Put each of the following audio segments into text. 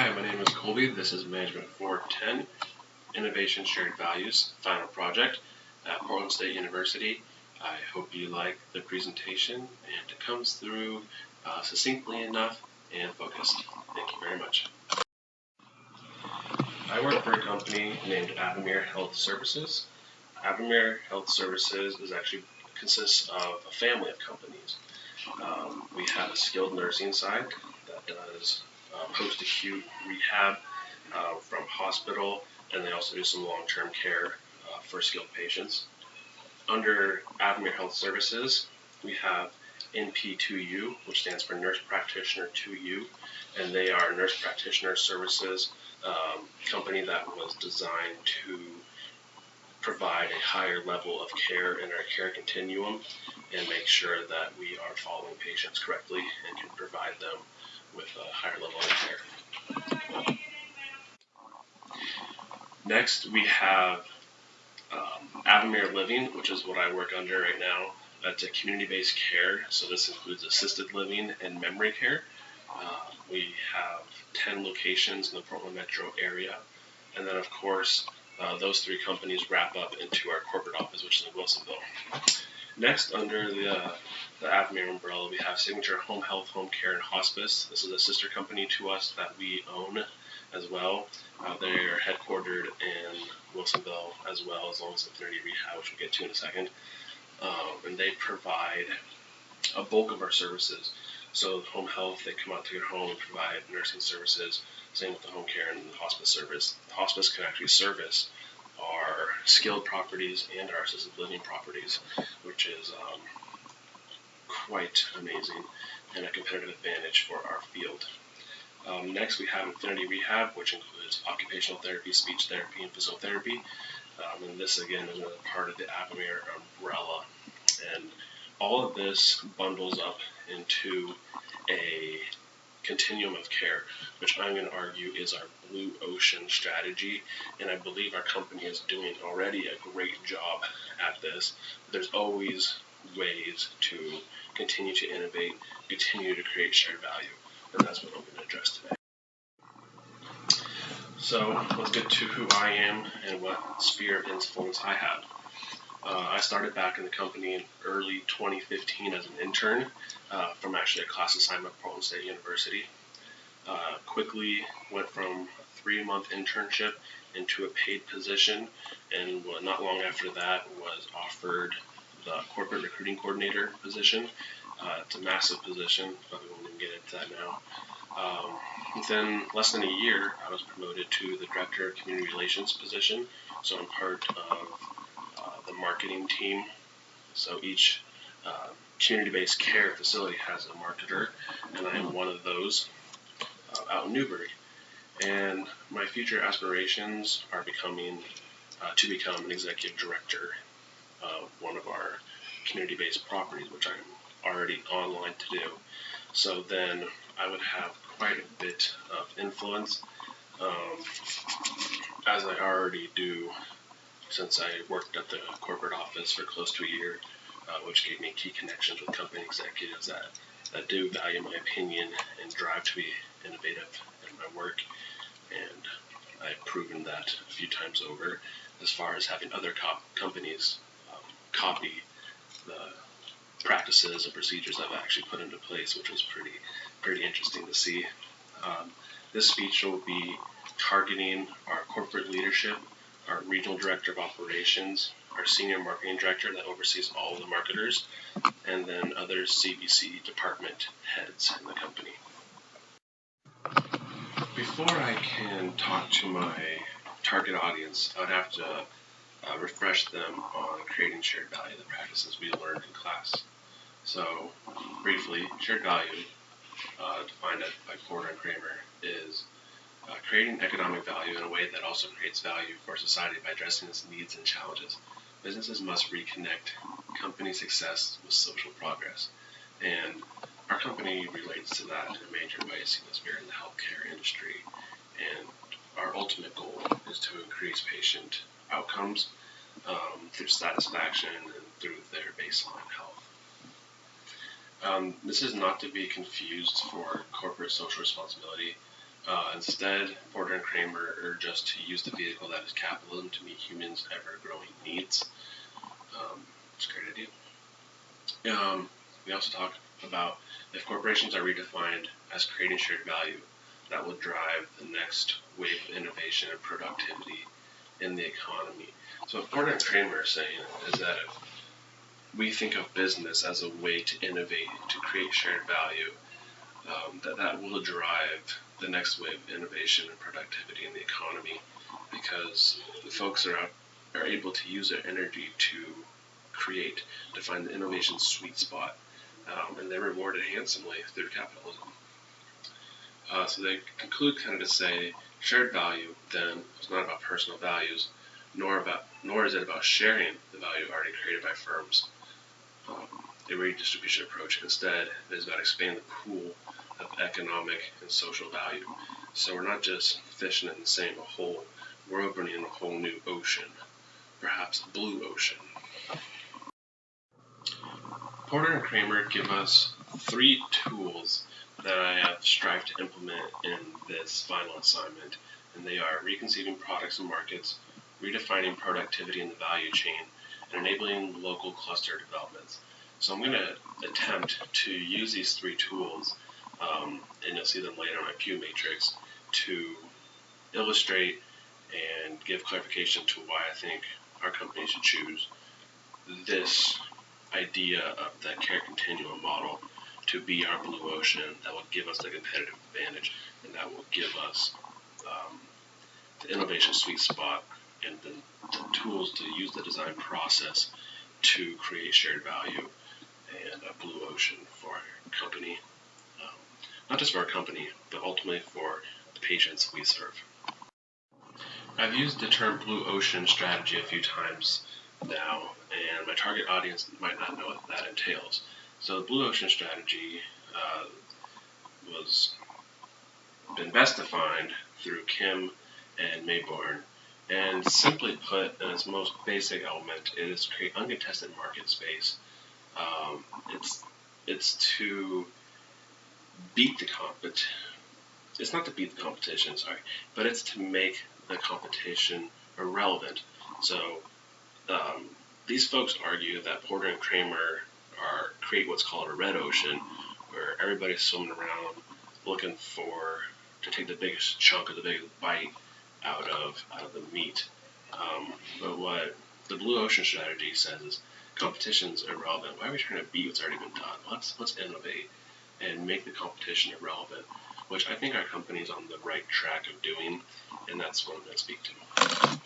Hi, my name is Colby. This is Management 410, Innovation Shared Values, final project at Portland State University. I hope you like the presentation and it comes through succinctly enough and focused. Thank you very much. I work for a company named Avamere Health Services. Avamere Health Services consists of a family of companies. We have a skilled nursing side that does post-acute rehab from hospital, and they also do some long-term care for skilled patients. Under Avamere Health Services, we have NP2U, which stands for Nurse Practitioner 2U, and they are a nurse practitioner services company that was designed to provide a higher level of care in our care continuum and make sure that we are following patients correctly and can provide them with a higher level of care. Next, we have Avamere Living, which is what I work under right now. That's a community-based care, so this includes assisted living and memory care. We have 10 locations in the Portland metro area, and then of course those three companies wrap up into our corporate office, which is in Wilsonville. Next, under the Avamere umbrella, we have Signature Home Health, Home Care, and Hospice. This is a sister company to us that we own as well. They are headquartered in Wilsonville as well, as long as Infinity Rehab, which we'll get to in a second. And they provide a bulk of our services. So home health, they come out to your home and provide nursing services. Same with the home care and the hospice service. The hospice can actually service our skilled properties and our assisted living properties, which is quite amazing and a competitive advantage for our field. Next, we have Infinity Rehab, which includes occupational therapy, speech therapy, and physical therapy. And this, again, is another part of the Avamere umbrella. And all of this bundles up into a continuum of care, which I'm going to argue is our blue ocean strategy, and I believe our company is doing already a great job at this. There's always ways to continue to innovate, continue to create shared value, and that's what I'm going to address today. So let's get to who I am and what sphere of influence I have. I started back in the company in early 2015 as an intern from actually a class assignment at Portland State University. Quickly went from a 3-month internship into a paid position, and not long after that was offered the corporate recruiting coordinator position. It's a massive position, but we won't even get into that now. Within less than a year, I was promoted to the Director of Community Relations position, so I'm part of the marketing team. So each community-based care facility has a marketer, and I am one of those out in Newbury. And my future aspirations are to become an executive director of one of our community-based properties, which I'm already online to do. So then I would have quite a bit of influence, as I already do, since I worked at the corporate office for close to a year, which gave me key connections with company executives that do value my opinion and drive to be innovative in my work. And I've proven that a few times over as far as having other companies copy the practices and procedures I've actually put into place, which was pretty interesting to see. This speech will be targeting our corporate leadership, our regional director of operations, our senior marketing director that oversees all of the marketers, and then other CBC department heads in the company. Before I can talk to my target audience, I would have to refresh them on creating shared value, the practices we learned in class. So, briefly, shared value, defined by Porter and Kramer, is creating economic value in a way that also creates value for society by addressing its needs and challenges. Businesses must reconnect company success with social progress. And our company relates to that in a major way, seeing as we're in the healthcare industry. And our ultimate goal is to increase patient outcomes through satisfaction and through their baseline health. This is not to be confused for corporate social responsibility. Instead, Porter and Kramer urge us to use the vehicle that is capitalism to meet humans' ever-growing needs. It's a great idea. We also talk about if corporations are redefined as creating shared value, that will drive the next wave of innovation and productivity in the economy. So what Porter and Kramer are saying is that if we think of business as a way to innovate, to create shared value, that will drive the next wave of innovation and productivity in the economy, because the folks are able to use their energy to create, to find the innovation sweet spot, and they're rewarded handsomely through capitalism. So they conclude kind of to say shared value then is not about personal values, nor is it about sharing the value already created by firms. A redistribution approach instead is about expanding the pool of economic and social value. So we're not just fishing in the same hole, we're opening a whole new ocean, perhaps a blue ocean. Porter and Kramer give us 3 tools that I have strived to implement in this final assignment, and they are reconceiving products and markets, redefining productivity in the value chain, and enabling local cluster developments. So I'm going to attempt to use these 3 tools, and you'll see them later on my Pew matrix, to illustrate and give clarification to why I think our company should choose this idea of the care continuum model to be our blue ocean that will give us the competitive advantage, and that will give us the innovation sweet spot and the tools to use the design process to create shared value and a blue ocean for our company. Not just for our company, but ultimately for the patients we serve. I've used the term blue ocean strategy a few times now, and my target audience might not know what that entails. So the blue ocean strategy was been best defined through Kim and Mayborn, and simply put, in its most basic element, it is to create uncontested market space. It's to beat the competition. It's not to beat the competition, sorry, but it's to make the competition irrelevant. So these folks argue that Porter and Kramer create what's called a red ocean, where everybody's swimming around looking to take the biggest chunk or the biggest bite out of the meat. But what the blue ocean strategy says is competition's irrelevant. Why are we trying to beat what's already been done? Let's innovate and make the competition irrelevant, which I think our company is on the right track of doing, and that's what I'm going to speak to.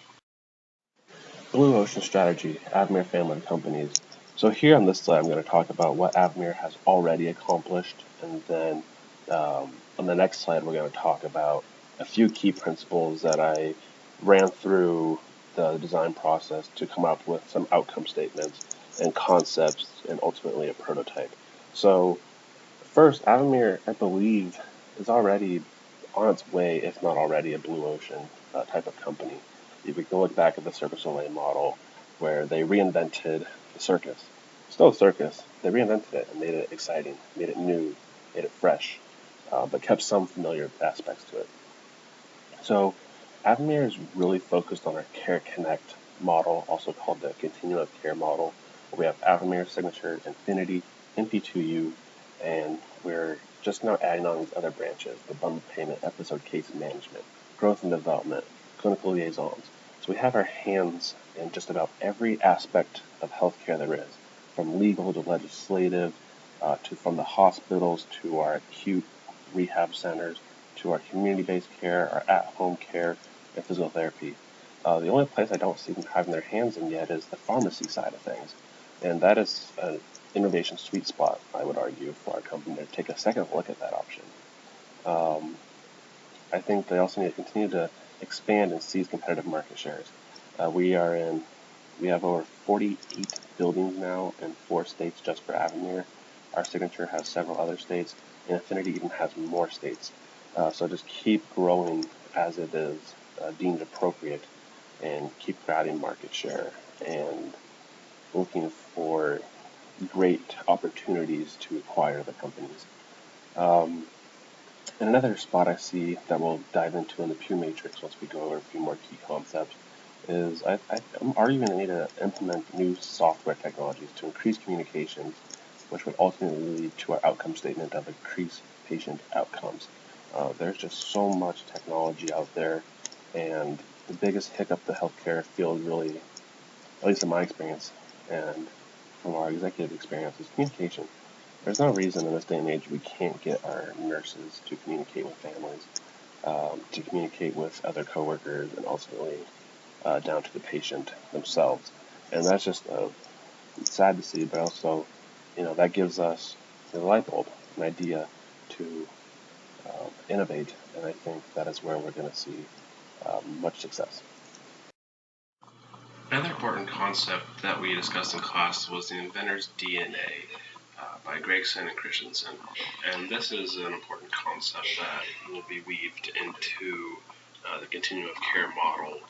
Blue Ocean Strategy, Avamere Family of Companies. So here on this slide, I'm going to talk about what Avamere has already accomplished, and then on the next slide, we're going to talk about a few key principles that I ran through the design process to come up with some outcome statements and concepts and ultimately a prototype. So first, Avamere, I believe, is already on its way, if not already, a blue ocean type of company. If we can look back at the Cirque du Soleil model, where they reinvented the circus. Still a circus, they reinvented it and made it exciting, made it new, made it fresh, but kept some familiar aspects to it. So Avamere is really focused on our Care Connect model, also called the Continuum of Care model, where we have Avamere Signature, Infinity, NP2U, and we're just now adding on these other branches, the bundled payment, episode case management, growth and development, clinical liaisons. So we have our hands in just about every aspect of healthcare there is, from legal to legislative, from the hospitals to our acute rehab centers, to our community-based care, our at-home care, and physical therapy. The only place I don't see them having their hands in yet is the pharmacy side of things, and that is an innovation sweet spot, I would argue, for our company to take a second look at that option. I think they also need to continue to expand and seize competitive market shares. We have over 48 buildings now in 4 states just for Avamere. Our Signature has several other states, and Infinity even has more states. So just keep growing as it is deemed appropriate, and keep grabbing market share and looking for great opportunities to acquire the companies. And another spot I see that we'll dive into in the Pew Matrix once we go over a few more key concepts is I'm arguing I need to implement new software technologies to increase communications, which would ultimately lead to our outcome statement of increased patient outcomes. There's just so much technology out there, and the biggest hiccup the healthcare field really, at least in my experience and from our executive experience, is communication. There's no reason in this day and age we can't get our nurses to communicate with families, to communicate with other coworkers, and ultimately down to the patient themselves. And that's just sad to see, but also, that gives us the light bulb, an idea to innovate, and I think that is where we're going to see much success. Another important concept that we discussed in class was the inventor's DNA by Gregson and Christensen. And this is an important concept that will be weaved into the continuum of care model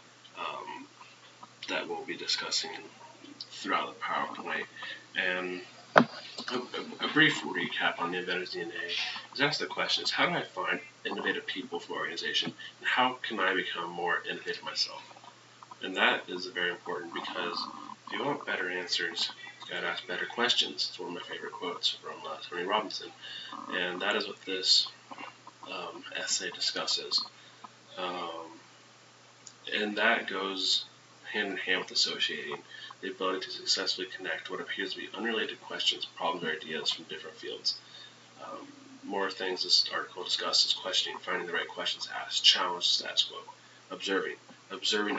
that we'll be discussing throughout the PowerPoint. And a brief recap on the inventor's DNA is ask the questions: how do I find innovative people for organization, and how can I become more innovative myself? And that is very important because if you want better answers, you gotta ask better questions. It's one of my favorite quotes from Tony Robinson, and that is what this essay discusses. And that goes hand in hand with associating, the ability to successfully connect what appears to be unrelated questions, problems, or ideas from different fields. More things this article discusses: questioning, finding the right questions to ask, challenge the status quo, observing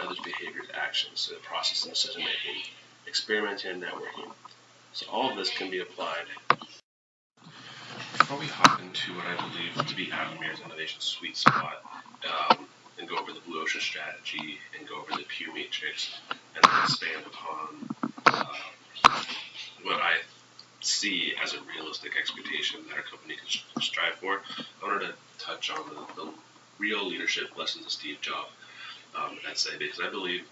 others' behaviors, actions, so the process of decision making, experimenting, and networking. So all of this can be applied. Before we hop into what I believe to be Avmir's innovation sweet spot, and go over the Blue Ocean strategy, and go over the Pew Matrix, and then expand upon what I see as a realistic expectation that our company can strive for, I wanted to touch on the real leadership lessons of Steve Jobs essay, because I believe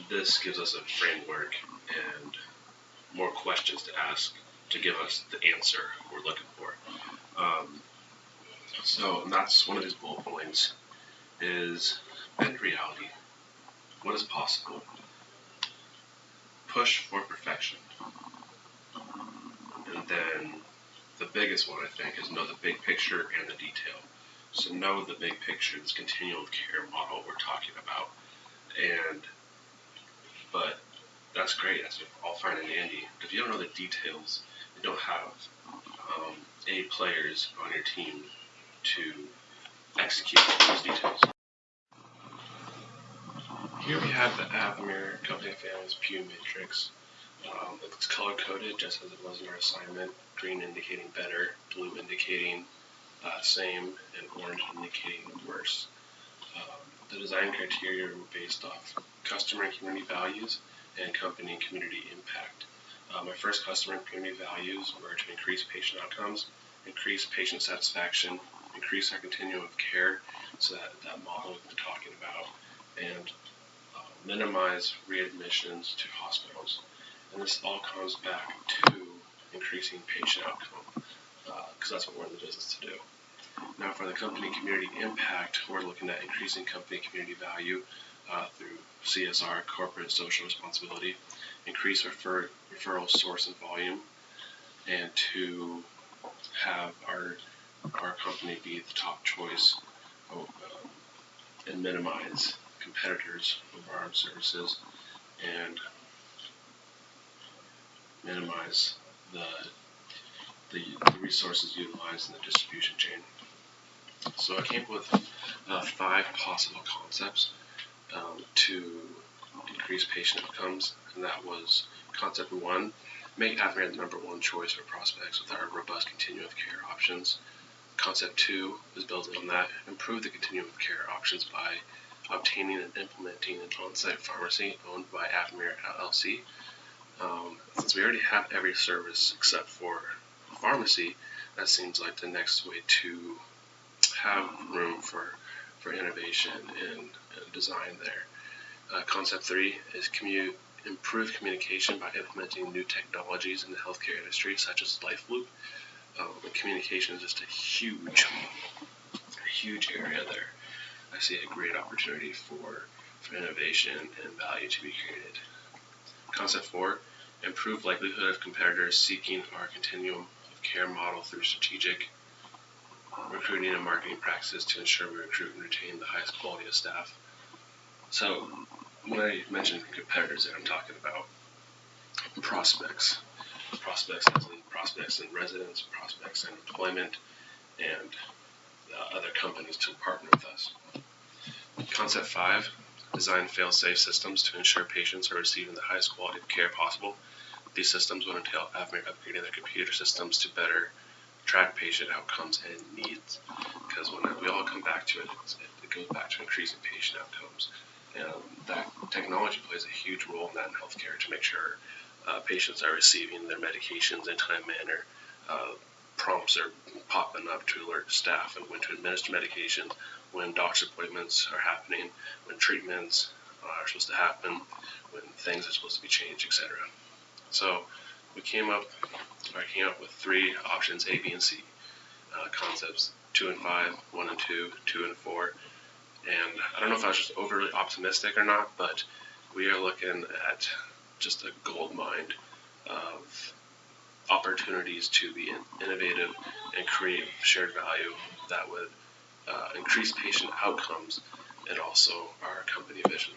this gives us a framework and more questions to ask to give us the answer we're looking for. So that's one of his bullet points, is bend reality. What is possible? Push for perfection. And then the biggest one, I think, is know the big picture and the detail. So know the big picture, this continuum of care model we're talking about. But that's great, that's all fine and dandy. But if you don't know the details, you don't have A players on your team to execute those details. Here we have the Avmir Company Families Pew Matrix. It's color-coded just as it was in our assignment, green indicating better, blue indicating same, and orange indicating worse. The design criteria were based off customer and community values and company and community impact. My first customer and community values were to increase patient outcomes, increase patient satisfaction, increase our continuum of care, so that model we've been talking about, and minimize readmissions to hospitals. And this all comes back to increasing patient outcome, because that's what we're in the business to do. Now, for the company community impact, we're looking at increasing company community value through CSR, corporate social responsibility, increase referral source and volume, and to have our company be the top choice and minimize competitors of our services, and minimize the resources utilized in the distribution chain. So I came up with 5 possible concepts to increase patient outcomes, and that was concept 1, make Avmir the number 1 choice for prospects with our robust continuum of care options. Concept 2 is building on that, improve the continuum of care options by obtaining and implementing an on-site pharmacy owned by Avmir LLC. Since we already have every service except for pharmacy, that seems like the next way to have room for innovation and design there. Concept 3 is improve communication by implementing new technologies in the healthcare industry, such as LifeLoop. Communication is just a huge huge area there. I see a great opportunity for innovation and value to be created. Concept 4, improve likelihood of competitors seeking our continuum of care model through strategic recruiting and marketing practices to ensure we recruit and retain the highest quality of staff. So when I mention competitors there, I'm talking about prospects. Prospects in residence, prospects in employment, and other companies to partner with us. Concept 5, design fail-safe systems to ensure patients are receiving the highest quality of care possible. These systems would entail Avamere upgrading their computer systems to better track patient outcomes and needs. Because when we all come back to it, it goes back to increasing patient outcomes. And that technology plays a huge role in that in healthcare to make sure patients are receiving their medications in time manner. Prompts are popping up to alert staff and when to administer medication, when doctor's appointments are happening, when treatments are supposed to happen, when things are supposed to be changed, etc. So we came up with 3 options, A, B, and C, concepts 2 and 5, 1 and 2, 2 and 4. And I don't know if I was just overly optimistic or not, but we are looking at just a gold mine of opportunities to be innovative and create shared value that would increase patient outcomes and also our company vision.